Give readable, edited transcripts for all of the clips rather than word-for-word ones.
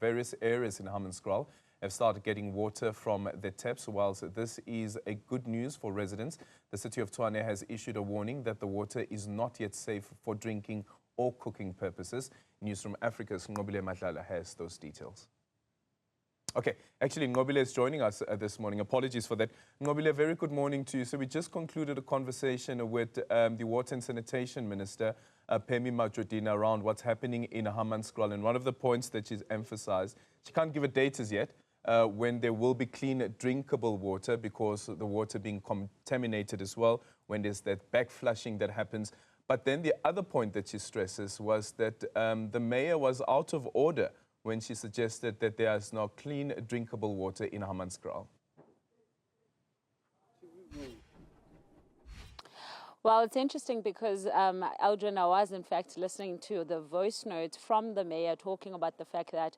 Various areas in Hammanskraal have started getting water from the taps. Whilst this is a good news for residents, the City of Tshwane has issued a warning that the water is not yet safe for drinking or cooking purposes. Newzroom Afrika's Nqobile Madlala has those details. Okay, actually, Nqobile is joining us this morning. Apologies for that. Nqobile, a very good morning to you. So we just concluded a conversation with the Water and Sanitation Minister, Phemi Majodina, around what's happening in Hammanskraal. And one of the points that she's emphasized, she can't give a date as yet, when there will be clean, drinkable water, because the water being contaminated as well, when there's that backflushing that happens. But then the other point that she stresses was that the mayor was out of order when she suggested that there is now clean, drinkable water in Hammanskraal. Well, it's interesting because, Aldrin, I was in fact listening to the voice note from the mayor talking about the fact that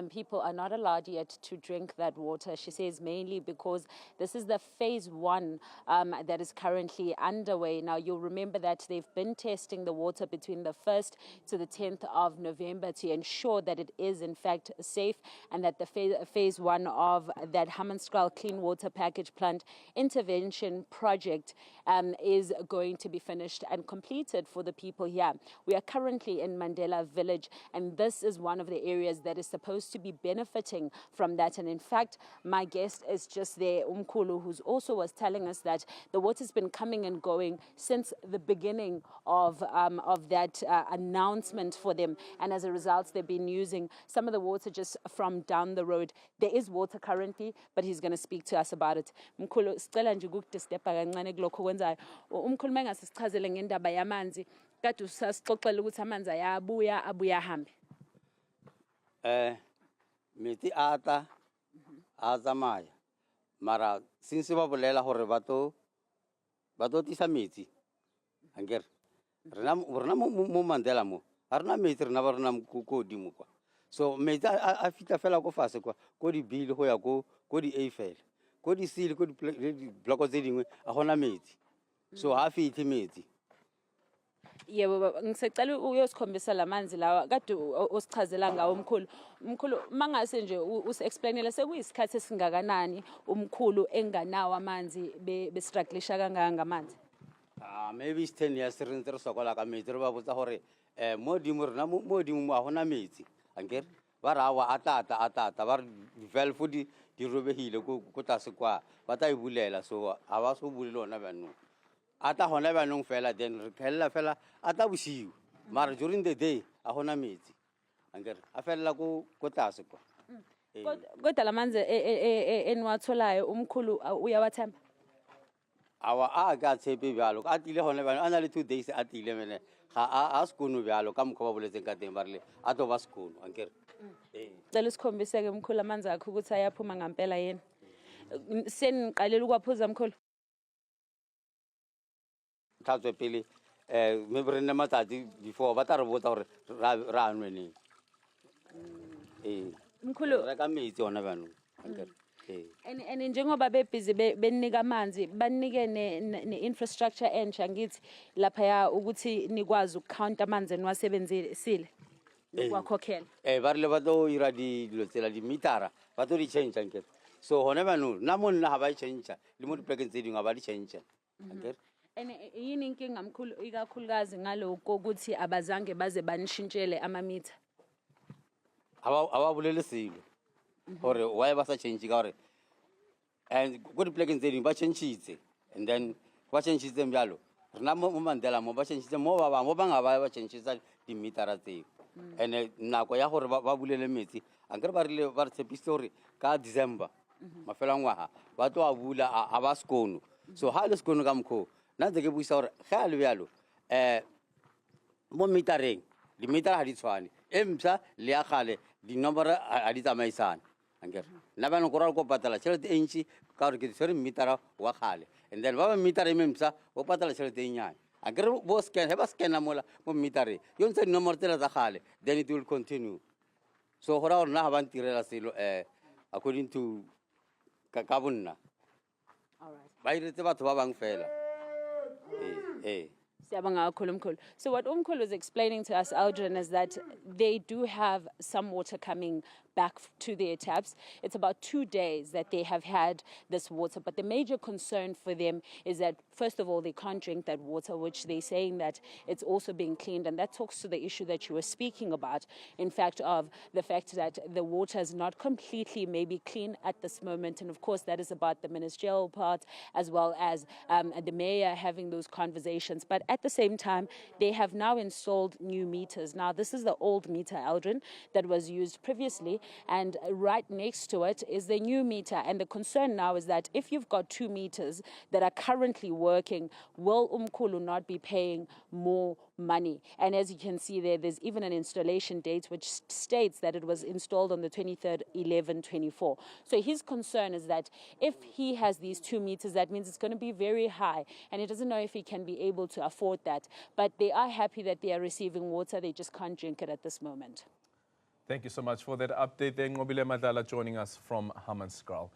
people are not allowed yet to drink that water. She says mainly because this is the phase 1 that is currently underway. Now, you'll remember that they've been testing the water between the 1st to the 10th of November to ensure that it is in fact safe, and that the phase 1 of that Hammanskraal Clean Water Package Plant Intervention Project is going to be finished and completed for the people here. We are currently in Madlala village, and this is one of the areas that is supposed to be benefiting from that. And in fact, my guest is just there, Umkhulu, who's also was telling us that the water's been coming and going since the beginning of that announcement for them. And as a result, they've been using some of the water just from down the road. There is water currently, but he's going to speak to us about it. Umkhulu, sicela nje ukudistepha kancane kulokho kwenzayo. Umkhulu mengasichazele ngendaba yamanzi, kade usasixoxela ukuthi amanzi ayabuya abuya ahambe. Meti ata azamaya mara since ba bolela hore bato tisa metsi anger rena mo Mandela mo arena metsi rena ba rena ko dimo kwa, so metsi a fita fela go fase kwa ko di bill go ya ko di Eiffel ko di seal ko di block tse dingwe a gona metsi, so ha fithi metsi. Yebo, ngisecela uyosikhombisa lamanzi lawa kade osichazela ngawo umkhulu. Umkhulu, mangase nje usi-explainele sekuyisikhathi esingakanani umkhulu enganawo amanzi bestrugglisha kangaka ngamanzi? Maybe it's 10 years re ntse re sokola ka metsi re ba botsa gore mo dimo rena mo dimo a gona metsi ankere ba ra wa atata ba valve di robehile go tlase kwa ba tla e bulela, so ha ba so bulele ona ba no ata hona ba nong fela then re khella fela ata bosiu mara during the day a gona metsi ankere a fela go tlase kwa. Kodwa lamanzi enwatholayo umkhulu uyawathemba? Awa ka tshepe bjalo a tile hona ba ana le 2 days a tile mene ga a skono bjalo ka mkhoba boletseng ka teng ba rile a to ba skono ankere. Cela usikhombiseke umkhulu amanzi akho ukuthi ayaphuma ngempela yena. Seniqalela ukwaphuza mkhulu? Thatswe pele me brenne matsatsi before ba tla re botsa gore ra anwe neng. Mkhulu, re ka metsi ona ba no ankere. And njengoba bebhizi benika amanzi banike ne-infrastructure entsha ngithi lapha ya ukuthi nikwazi ukucount amanzi eniwasebenzisile nokuwakhokhela. Ba rile ba tlo ira dilo tsela di metara ba tlo di change ankere, so hona ba no nna mo nna ha ba change le mo dipolekeng tse dingwe ba di change ankere. And yini inkinga mkhulu ikakhulukazi ngaloko ukuthi abazange baze banishintshele amamitha? Aba bolele silo gore why ba sa change ka gore and go dipolekeng tse dingwe ba changeitse, and then ba changeitse mbjalo rena mo Mandela mo ba changeitse mo ba bangwe ba nga ba changeitsa di metara tseo. And nako ya gore ba bulele metsi ankere ba rile ba re tshepise gore ka December mafelo a ngwaga ba tlo a bula a ba skono, so ha le skono ka mkho na ntse ke buisa gore ga le bjalo mo metareng di metara ha di tshwane emsa le ya gale di nomoro ha di tsamaisana ankere nna ba no go ra go patala tšhelete e ntši ka gore ke tshwere metara wa gale, and then ba ba metara e memsa o patala tšhelete e nnyane ankere bo scan ba scana mola mo metareng yo ntse dinomoro tsela tsa gale, then it will continue. So go ra gore nna ga ba ntirela selo according to ka bonna ba iretse batho ba bang fela. So what Umkhulu is explaining to us, Aldrin, is that they do have some water coming, back to their taps. It's about 2 days that they have had this water. But the major concern for them is that, first of all, they can't drink that water, which they're saying that it's also being cleaned. And that talks to the issue that you were speaking about, in fact, of the fact that the water is not completely maybe clean at this moment. And of course, that is about the ministerial part, as well as the mayor having those conversations. But at the same time, they have now installed new meters. Now, this is the old meter, Aldrin, that was used previously. And right next to it is the new meter. And the concern now is that if you've got 2 meters that are currently working, will Umkhulu not be paying more money? And as you can see there, there's even an installation date which states that it was installed on the 23rd, 11/24. So his concern is that if he has these 2 meters, that means it's going to be very high. And he doesn't know if he can be able to afford that. But they are happy that they are receiving water. They just can't drink it at this moment. Thank you so much for that update there. Nqobile Madlala joining us from Hammanskraal.